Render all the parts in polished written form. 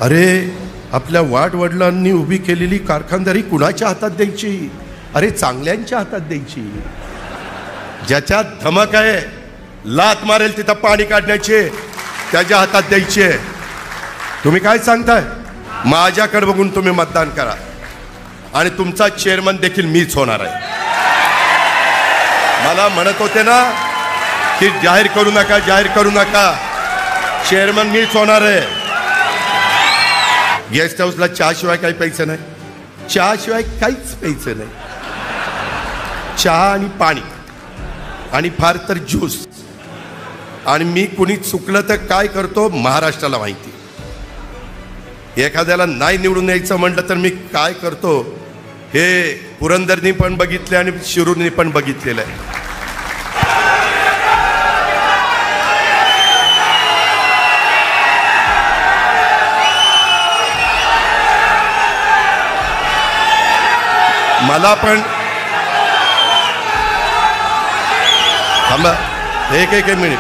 अरे आपल्या वाडवडिलांनी उभी केलेली कारखानदारी कुणाच्या हातात द्यायची? अरे चांगल्यांच्या हातात द्यायची, ज्याच्यात धमक आहे, लात मारेल तिथं पाणी काढण्याचे, त्याच्या हातात द्यायचे. तुम्ही काय सांगताय? माझ्याकडे बघून तुम्ही मतदान करा आणि तुमचा चेअरमन देखील मीच होणार आहे. मला म्हणत होते ना की जाहीर करू नका, जाहीर करू नका, चेअरमन मीच होणार आहे. गेस्ट हाऊसला चहाशिवाय काही पैसे नाही, चहाशिवाय काहीच पैसे नाही. चहा आणि पाणी आणि फार तर ज्यूस. आणि मी कुणी चुकलं तर काय करतो महाराष्ट्राला माहिती. एखाद्याला नाही निवडून यायचं म्हटलं तर मी काय करतो हे पुरंदरनी पण बघितले आणि शिरूरनी पण बघितलेलं आहे. मला पण थांबा एक मिनिट.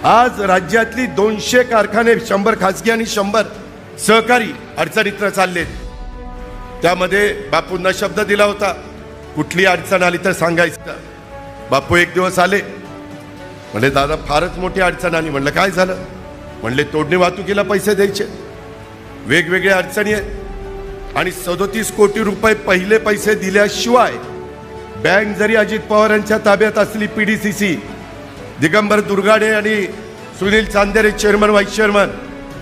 आज राज्यातली 200 कारखाने, 100 खासगी आणि 100 सहकारी अडचणीत चाललेत. त्यामध्ये बापूंना शब्द दिला होता कुठली अडचण आली तर सांगायचं. बापू एक दिवस आले, म्हणले दादा फारच मोठी अडचण आली. म्हणलं काय झालं? म्हणले तोडणी वाहतुकीला पैसे द्यायचे, वेगवेगळ्या अडचणी आहेत आणि 37 कोटी रुपये पहिले पैसे दिल्याशिवाय बँक जरी अजित पवारांच्या ताब्यात असली, PDCC दिगंबर दुर्गाडे आणि Sunil Chandere chairman vice chairman,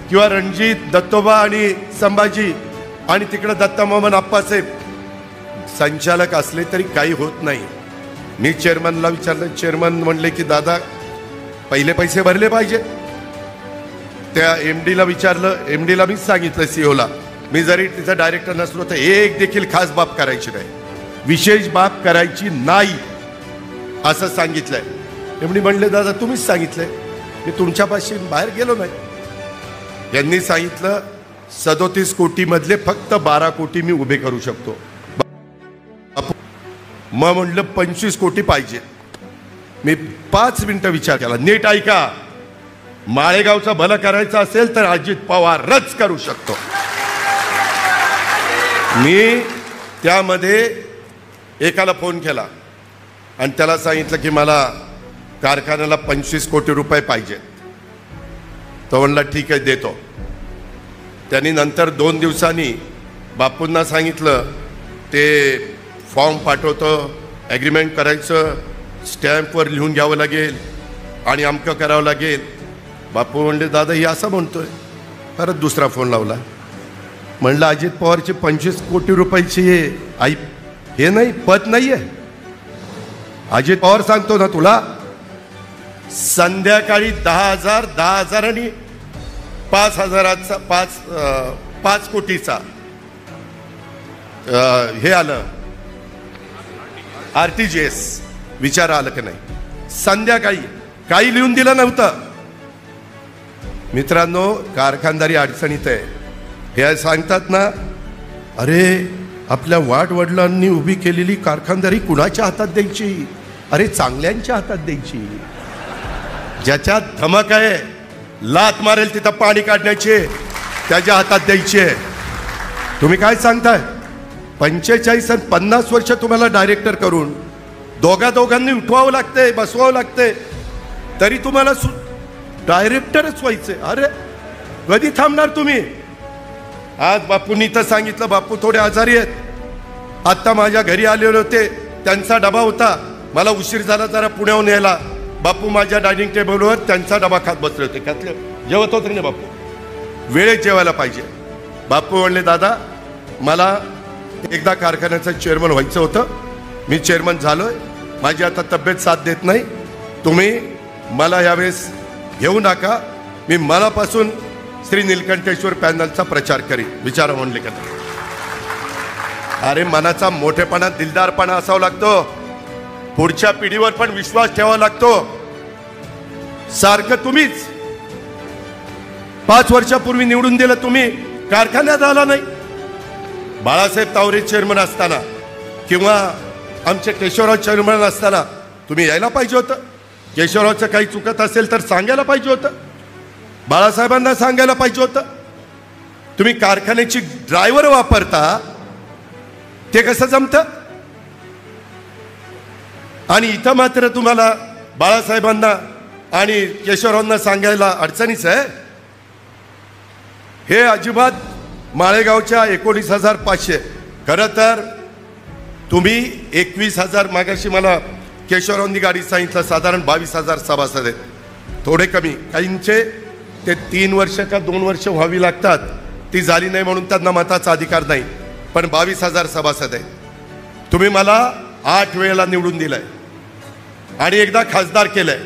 किंवा रणजित दत्तोबा आणि संभाजी आणि तिकडे दत्तामोहन आप्पासाहेब संचालक असले तरी काही होत नाही. मी चेअरमनला विचारलं, चेअरमन म्हणले की दादा पहिले पैसे भरले पाहिजे. त्या MDला विचारलं, MDला मीच सांगितलं, CEOला, मी जरी तिचा डायरेक्टर नसलो तर एक देखील खास बाब करायची नाही, विशेष बाब करायची नाही असं सांगितलंय. MD म्हणले दादा तुम्हीच सांगितलंय, मी तुमच्यापाशी बाहेर गेलो नाही. यांनी सांगितलं 37 कोटी मधले फक्त 12 कोटी मी उभे करू शकतो. मग म्हणलं 25 कोटी पाहिजे. मी 5 मिनिटं विचार केला. नीट ऐका, माळेगावचं भलं करायचं असेल तर अजित पवारच करू शकतो. मी त्यामध्ये एकाला फोन केला आणि त्याला सांगितलं की मला कारखान्याला 25 कोटी रुपये पाहिजे. तो म्हणला ठीक आहे देतो. त्यांनी नंतर 2 दिवसांनी बापूंना सांगितलं ते फॉर्म पाठवतो, ॲग्रीमेंट करायचं, स्टॅम्पवर लिहून घ्यावं लागेल आणि अमकं करावं लागेल. बापू म्हणले दादा ही असं म्हणतोय. परत दुसरा फोन लावला, म्हणलं अजित पवारचे 25 कोटी रुपयाची हे नाही, पद नाही आहे. अजित पवार सांगतो ना तुला, संध्याकाळी 10,000 आणि 5,000चा 5 कोटीचा हे आलं RTGS. विचार आलं की नाही? संध्याकाळी काही लिहून दिलं नव्हतं. मित्रांनो, कारखानदारी अडचणीत आहे. हे सांगतात ना, अरे आपल्या वाडवडिलांनी उभी केलेली कारखानदारी कुणाच्या हातात द्यायची? अरे चांगल्यांच्या हातात द्यायची, ज्याच्यात धमक आहे, लात मारेल तिथं पाणी काढण्याचे, त्याच्या हातात द्यायचे. तुम्ही काय सांगताय? 45 आणि 50 वर्ष तुम्हाला डायरेक्टर करून दोघांनी उठवावं लागतंय, बसवावं लागतंय, तरी तुम्हाला डायरेक्टरच व्हायचंय. अरे कधी थांबणार तुम्ही? आज बापूंनी तर सांगितलं बापू थोडे आजारी आहेत. आत्ता माझ्या घरी आलेले होते, त्यांचा डबा होता, मला उशीर झाला जरा पुण्याहून यायला. बापू माझ्या डायनिंग टेबलवर त्यांचा डबा खात बसले होते. जेवत होते ना बापू, वेळेत जेवायला पाहिजे. बापू म्हणले दादा मला एकदा कारखान्याचं चेअरमन व्हायचं होतं, मी चेअरमन झालोय, माझी आता तब्येत साथ देत नाही, तुम्ही मला यावेळेस घेऊ नका, मी मनापासून श्री नीलकंठेश्वर पॅनलचा प्रचार करीन. विचारा म्हणले का? अरे मनाचा मोठेपणा, दिलदारपणा असावा लागतो. पुढच्या पिढीवर पण विश्वास ठेवावा लागतो. सारखं तुम्हीच 5 वर्षापूर्वी निवडून दिलं, तुम्ही कारखान्यात आला नाही. बाळासाहेब तावरे चेअरमन असताना किंवा आमचे केशवराव चेअरमन असताना तुम्ही यायला पाहिजे होतं. केशवरावचं काही चुकत असेल तर सांगायला पाहिजे होतं, बाळासाहेबांना सांगायला पाहिजे होतं. तुम्ही कारखान्याची ड्रायव्हर वापरता, ते कसं जमतं? आणि इथं मात्र तुम्हाला बाळासाहेबांना आणि केशवरावांना सांगायला अडचणीच आहे. हे अजिबात माळेगावच्या 19,500, खरं तर तुम्ही 21,000, मागाशी मला केशवरावांनी गाडी सांगितलं साधारण 22,000 सभासद आहेत. थोडे कमी, काहींचे ते 3 वर्ष का 2 वर्ष व्हावी लागतात, ती झाली नाही म्हणून त्यांना मताचा अधिकार नाही, पण 22,000 सभासद आहेत. तुम्ही मला 8 वेळेला निवडून दिलंय आणि एकदा खासदार केलंय.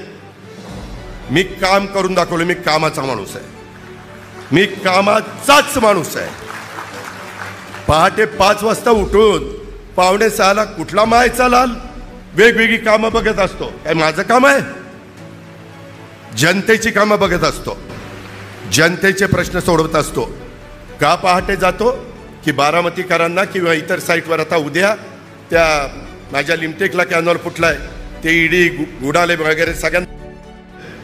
मी काम करून दाखवलं. मी कामाचा माणूस आहे, मी कामाचाच माणूस आहे. पहाटे 5 वाजता उठून 5:45ला कुठला मायचा लाल वेगवेगळी कामं बघत असतो. काय माझं काम आहे? जनतेची कामं बघत असतो, जनतेचे प्रश्न सोडवत असतो. का पहाटे जातो की बारामतीकरांना किंवा इतर साईटवर आता उद्या त्या माझ्या लिमटेकला कॅनॉल फुटलाय, ते ईडी गुडाले वगैरे सगळ्यांना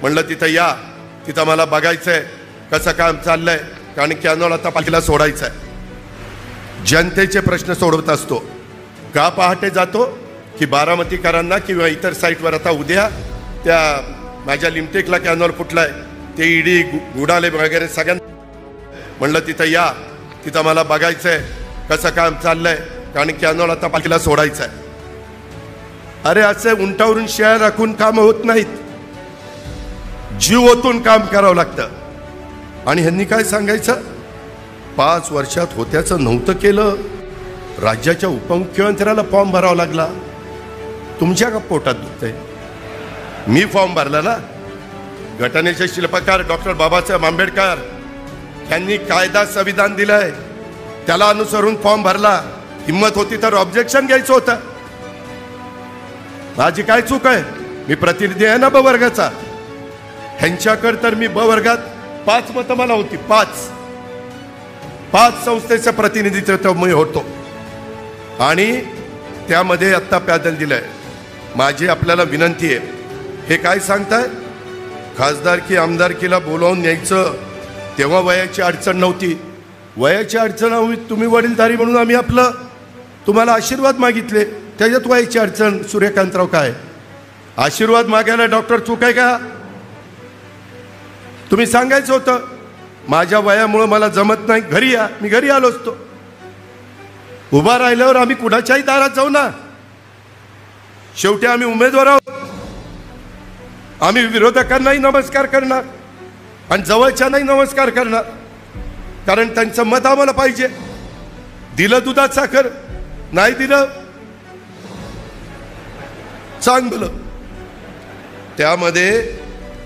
म्हणलं तिथं या, तिथं मला बघायचंय कसं काम चाललंय, कारण कॅनॉल आता पालिकेला सोडायचं आहे. जनतेचे प्रश्न सोडवत असतो. का पहाटे जातो की बारामतीकरांना किंवा इतर साईटवर आता उद्या त्या माझ्या लिमटेकला कॅनॉल फुटलाय, ते ईडी गुडाले वगैरे सगळ्यांना म्हणलं तिथं या, तिथं मला बघायचंय कसं काम चाललंय, कारण कॅनॉल आता पालिकेला सोडायचं आहे. अरे असे उंटावरून शेळ्या राखून काम होत नाहीत, जीव ओतून काम करावं लागतं. आणि ह्यांनी काय सांगायचं, 5 वर्षात होत्याचं नव्हतं केलं, राज्याच्या उपमुख्यमंत्र्याला फॉर्म भरावा लागला. तुमच्या का पोटात दुखतंय? मी फॉर्म भरला ना. घटनेचे शिल्पकार डॉक्टर बाबासाहेब आंबेडकर यांनी कायदा संविधान दिलंय, त्याला अनुसरून फॉर्म भरला. हिंमत होती तर ऑब्जेक्शन घ्यायचं होतं. माझी काय चूक आहे? मी प्रतिनिधी आहे ना ब वर्गाचा. ह्यांच्याकडे तर मी ब वर्गात 5 मतं मला होती, 5 संस्थेचं प्रतिनिधित्व मी होतो आणि त्यामध्ये आत्ता पॅनल दिलंय. माझी आपल्याला विनंती आहे, हे काय सांगताय, खासदारकी आमदारकीला बोलावून न्यायचं, तेव्हा वयाची अडचण नव्हती. वयाची अडचण हवी, तुम्ही वडीलधारी म्हणून आम्ही आपलं तुम्हाला आशीर्वाद मागितले, त्याच्यात वयाची अडचण. सूर्यकांतराव काय आशीर्वाद मागायला डॉक्टर चूक आहे का? तुम्ही सांगायचं होतं माझ्या वयामुळे मला जमत नाही, घरी या. मी घरी आलो असतो. उभा राहिल्यावर आम्ही कुणाच्याही दारात जाऊ ना. शेवटी आम्ही उमेदवार आहोत. आम्ही विरोधकांनाही नमस्कार करणार आणि जवळच्यांनाही नमस्कार करणार, कारण त्यांचं मत आम्हाला पाहिजे. दिलं दुधात साखर, नाही दिलं चांगलं. त्यामध्ये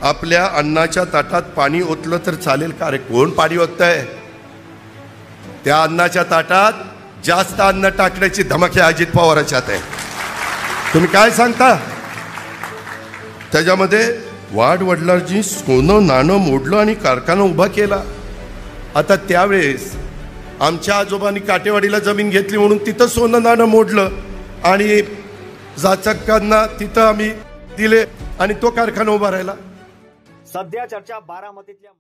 आपल्या अन्नाच्या ताटात पाणी ओतलं तर चालेल का रे? कोण पाणी ओततंय? त्या अन्नाच्या ताटात जास्त अन्न टाकण्याची धमक अजित पवारांच्यात आहे. तुम्ही काय सांगता? त्याच्यामध्ये वाडवडिलांची सोनं नाणं मोडलं आणि कारखाना उभा केला. आता त्यावेळेस आमच्या आजोबांनी काटेवाडीला जमीन घेतली म्हणून तिथं सोनं नाणं मोडलं आणि जाचकांना तिथं आम्ही दिले आणि तो कारखाना उभा राहिला. सध्या चर्चा बारामतीतल्या